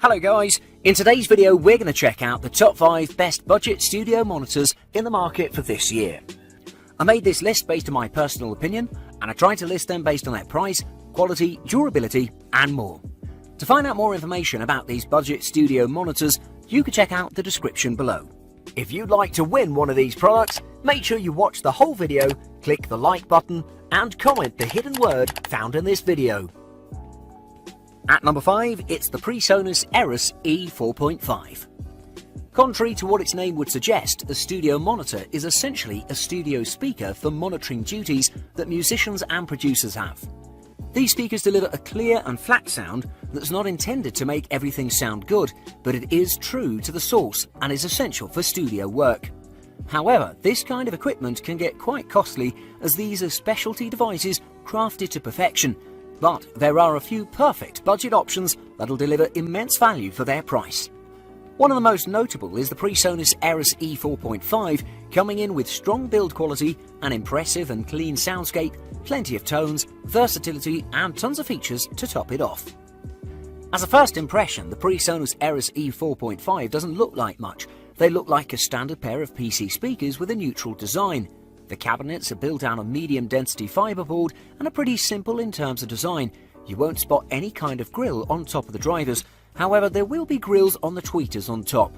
Hello guys, in today's video we're going to check out the top 5 best budget studio monitors in the market for this year. I made this list based on my personal opinion and I tried to list them based on their price, quality, durability and more. To find out more information about these budget studio monitors, you can check out the description below. If you'd like to win one of these products, make sure you watch the whole video, click the like button and comment the hidden word found in this video. At number 5, it's the PreSonus Eris E4.5. Contrary to what its name would suggest, a studio monitor is essentially a studio speaker for monitoring duties that musicians and producers have. These speakers deliver a clear and flat sound that's not intended to make everything sound good, but it is true to the source and is essential for studio work. However, this kind of equipment can get quite costly as these are specialty devices crafted to perfection. But there are a few perfect budget options that'll deliver immense value for their price. One of the most notable is the PreSonus Eris E4.5, coming in with strong build quality, an impressive and clean soundscape, plenty of tones, versatility and tons of features to top it off. As a first impression, the PreSonus Eris E4.5 doesn't look like much. They look like a standard pair of PC speakers with a neutral design. The cabinets are built out of medium density fiberboard and are pretty simple in terms of design. You won't spot any kind of grille on top of the drivers, however there will be grills on the tweeters on top.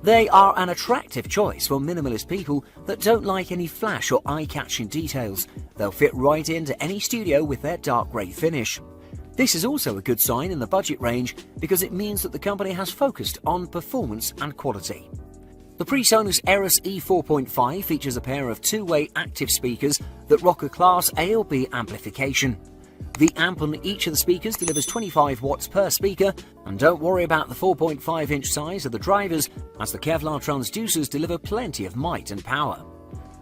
They are an attractive choice for minimalist people that don't like any flash or eye-catching details. They'll fit right into any studio with their dark grey finish. This is also a good sign in the budget range because it means that the company has focused on performance and quality. The PreSonus Eris E4.5 features a pair of two-way active speakers that rock a Class A or B amplification. The amp on each of the speakers delivers 25 watts per speaker, and don't worry about the 4.5-inch size of the drivers, as the Kevlar transducers deliver plenty of might and power.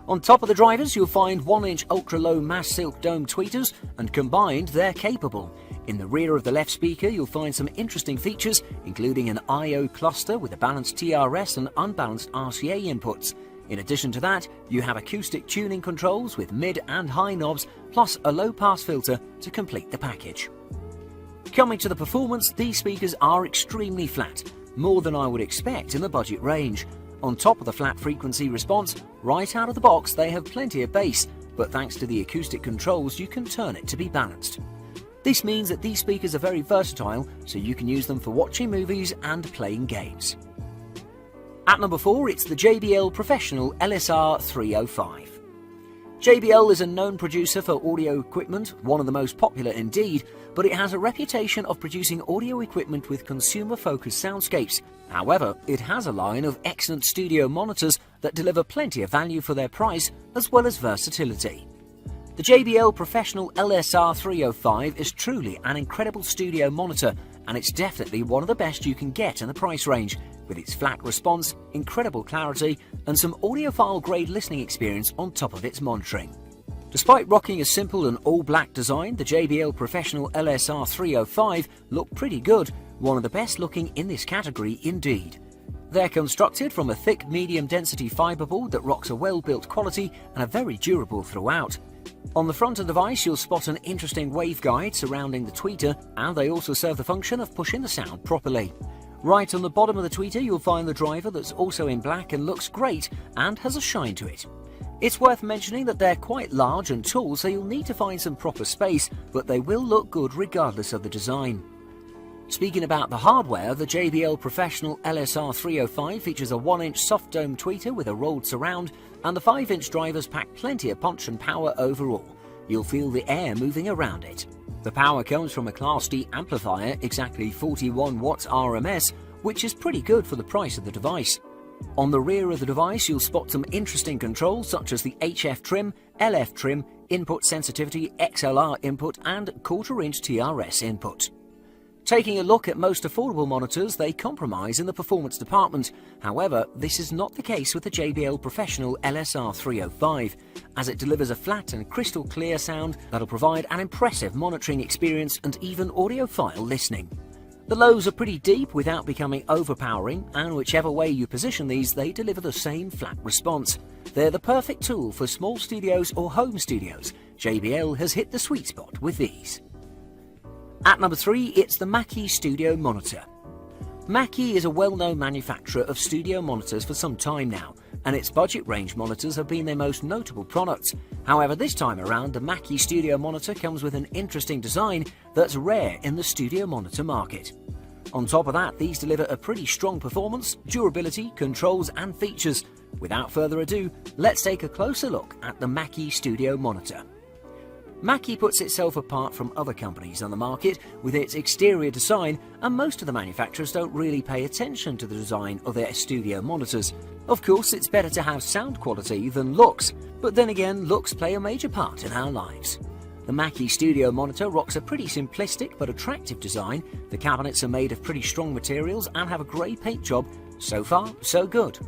On top of the drivers you'll find 1-inch ultra-low mass silk dome tweeters, and combined they're capable. In the rear of the left speaker you'll find some interesting features, including an I/O cluster with a balanced TRS and unbalanced RCA inputs. In addition to that, you have acoustic tuning controls with mid and high knobs, plus a low-pass filter to complete the package. Coming to the performance, these speakers are extremely flat, more than I would expect in the budget range. On top of the flat frequency response, right out of the box they have plenty of bass, but thanks to the acoustic controls you can turn it to be balanced. This means that these speakers are very versatile, so you can use them for watching movies and playing games. At number 4, it's the JBL Professional LSR 305. JBL is a known producer for audio equipment, one of the most popular indeed, but it has a reputation of producing audio equipment with consumer-focused soundscapes. However, it has a line of excellent studio monitors that deliver plenty of value for their price as well as versatility. The JBL Professional LSR 305 is truly an incredible studio monitor, and it's definitely one of the best you can get in the price range, with its flat response, incredible clarity and some audiophile grade listening experience on top of its monitoring. Despite rocking a simple and all-black design, the JBL Professional LSR 305 look pretty good, one of the best looking in this category indeed. They're constructed from a thick medium density fiberboard that rocks a well-built quality and are very durable throughout. On the front of the device you'll spot an interesting waveguide surrounding the tweeter, and they also serve the function of pushing the sound properly. Right on the bottom of the tweeter you'll find the driver that's also in black and looks great and has a shine to it. It's worth mentioning that they're quite large and tall, so you'll need to find some proper space, but they will look good regardless of the design. Speaking about the hardware, the JBL Professional LSR 305 features a 1-inch soft dome tweeter with a rolled surround, and the 5-inch drivers pack plenty of punch and power overall. You'll feel the air moving around it. The power comes from a Class D amplifier, exactly 41 watts RMS, which is pretty good for the price of the device. On the rear of the device you'll spot some interesting controls such as the HF trim, LF trim, input sensitivity, XLR input and 1/4-inch TRS input. Taking a look at most affordable monitors, they compromise in the performance department. However, this is not the case with the JBL Professional LSR 305, as it delivers a flat and crystal clear sound that'll provide an impressive monitoring experience and even audiophile listening. The lows are pretty deep without becoming overpowering, and whichever way you position these, they deliver the same flat response. They're the perfect tool for small studios or home studios. JBL has hit the sweet spot with these. At number 3, it's the Mackie Studio Monitor. Mackie is a well-known manufacturer of studio monitors for some time now, and its budget range monitors have been their most notable products. However, this time around, the Mackie Studio Monitor comes with an interesting design that's rare in the studio monitor market. On top of that, these deliver a pretty strong performance, durability, controls and features. Without further ado, let's take a closer look at the Mackie Studio Monitor. Mackie puts itself apart from other companies on the market with its exterior design, and most of the manufacturers don't really pay attention to the design of their studio monitors. Of course, it's better to have sound quality than looks, but then again, looks play a major part in our lives. The Mackie Studio Monitor rocks a pretty simplistic but attractive design. The cabinets are made of pretty strong materials and have a grey paint job. So far, so good.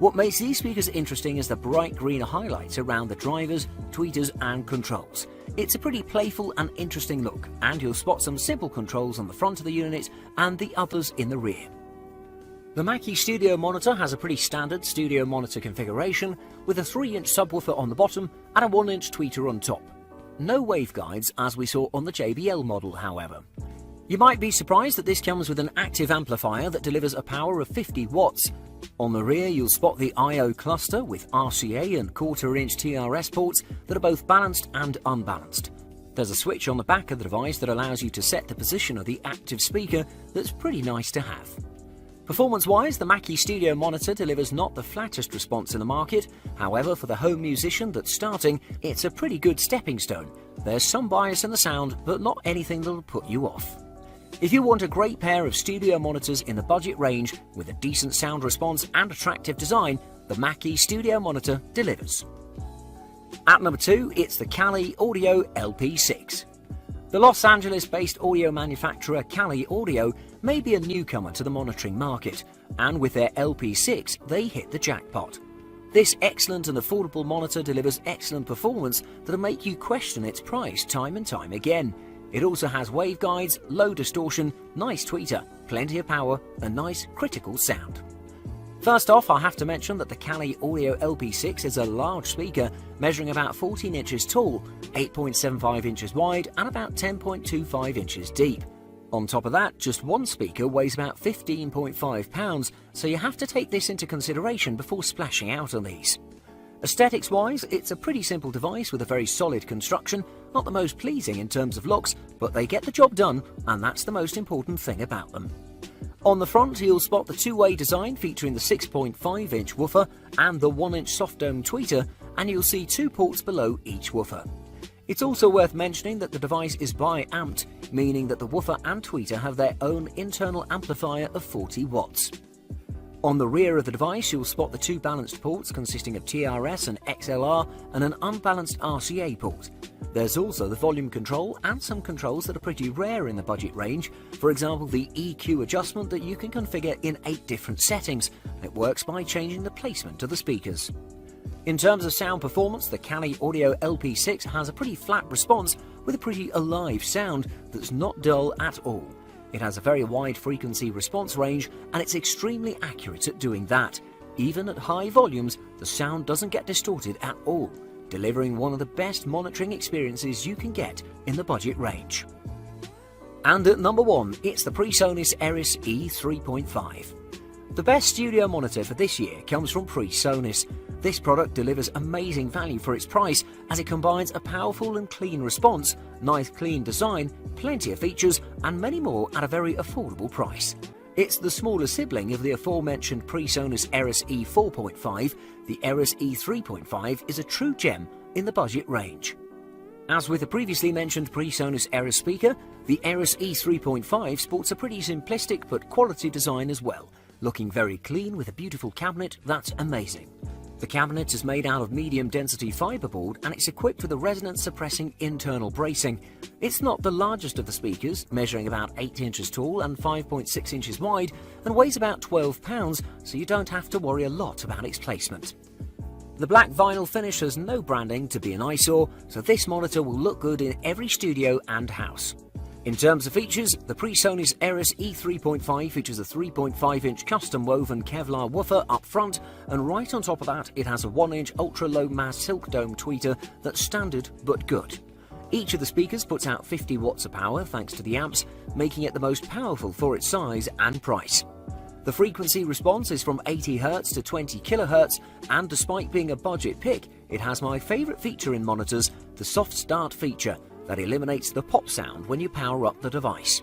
What makes these speakers interesting is the bright green highlights around the drivers, tweeters and controls. It's a pretty playful and interesting look, and you'll spot some simple controls on the front of the unit and the others in the rear. The Mackie Studio Monitor has a pretty standard studio monitor configuration with a 3-inch subwoofer on the bottom and a 1-inch tweeter on top. No waveguides as we saw on the JBL model, however. You might be surprised that this comes with an active amplifier that delivers a power of 50 watts. On the rear you'll spot the I/O cluster with RCA and 1/4-inch TRS ports that are both balanced and unbalanced. There's a switch on the back of the device that allows you to set the position of the active speaker that's pretty nice to have. Performance-wise, the Mackie Studio Monitor delivers not the flattest response in the market. However, for the home musician that's starting, it's a pretty good stepping stone. There's some bias in the sound, but not anything that'll put you off. If you want a great pair of studio monitors in the budget range with a decent sound response and attractive design, the Mackie Studio Monitor delivers. At number 2, it's the Kali Audio LP6. The Los Angeles-based audio manufacturer Kali Audio may be a newcomer to the monitoring market, and with their LP6 they hit the jackpot. This excellent and affordable monitor delivers excellent performance that'll make you question its price time and time again. It also has waveguides, low distortion, nice tweeter, plenty of power and nice critical sound. First off, I have to mention that the Kali Audio LP6 is a large speaker measuring about 14 inches tall, 8.75 inches wide and about 10.25 inches deep. On top of that, just one speaker weighs about 15.5 pounds, so you have to take this into consideration before splashing out on these. Aesthetics-wise, it's a pretty simple device with a very solid construction, not the most pleasing in terms of looks, but they get the job done, and that's the most important thing about them. On the front, you'll spot the two-way design featuring the 6.5-inch woofer and the 1-inch soft dome tweeter, and you'll see 2 ports below each woofer. It's also worth mentioning that the device is bi-amped, meaning that the woofer and tweeter have their own internal amplifier of 40 watts. On the rear of the device, you'll spot the 2 balanced ports consisting of TRS and XLR and an unbalanced RCA port. There's also the volume control and some controls that are pretty rare in the budget range. For example, the EQ adjustment that you can configure in 8 different settings. It works by changing the placement of the speakers. In terms of sound performance, the Kali Audio LP6 has a pretty flat response with a pretty alive sound that's not dull at all. It has a very wide frequency response range and it's extremely accurate at doing that. Even at high volumes, the sound doesn't get distorted at all, delivering one of the best monitoring experiences you can get in the budget range. And at number 1, it's the PreSonus Eris E3.5. The best studio monitor for this year comes from PreSonus. This product delivers amazing value for its price as it combines a powerful and clean response, nice clean design, plenty of features and many more at a very affordable price. It's the smaller sibling of the aforementioned PreSonus Eris E4.5. The Eris E3.5 is a true gem in the budget range. As with the previously mentioned PreSonus Eris speaker, the Eris E3.5 sports a pretty simplistic but quality design as well, looking very clean with a beautiful cabinet that's amazing. The cabinet is made out of medium-density fiberboard and it's equipped with a resonance-suppressing internal bracing. It's not the largest of the speakers, measuring about 8 inches tall and 5.6 inches wide, and weighs about 12 pounds, so you don't have to worry a lot about its placement. The black vinyl finish has no branding to be an eyesore, so this monitor will look good in every studio and house. In terms of features, the PreSonus Eris E3.5 features a 3.5-inch custom woven Kevlar woofer up front, and right on top of that it has a 1-inch ultra-low mass silk dome tweeter that's standard but good. Each of the speakers puts out 50 watts of power thanks to the amps, making it the most powerful for its size and price. The frequency response is from 80 Hz to 20 kHz, and despite being a budget pick, it has my favourite feature in monitors, the soft start feature that eliminates the pop sound when you power up the device.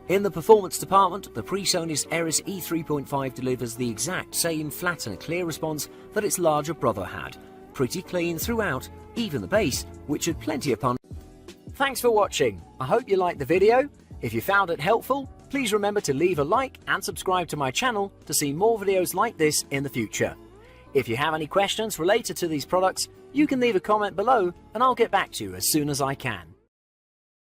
In the performance department, the PreSonus Eris E3.5 delivers the exact same flat and clear response that its larger brother had. Pretty clean throughout, even the bass, which had plenty of punch. Thanks for watching. I hope you liked the video. If you found it helpful, please remember to leave a like and subscribe to my channel to see more videos like this in the future. If you have any questions related to these products, you can leave a comment below and I'll get back to you as soon as I can.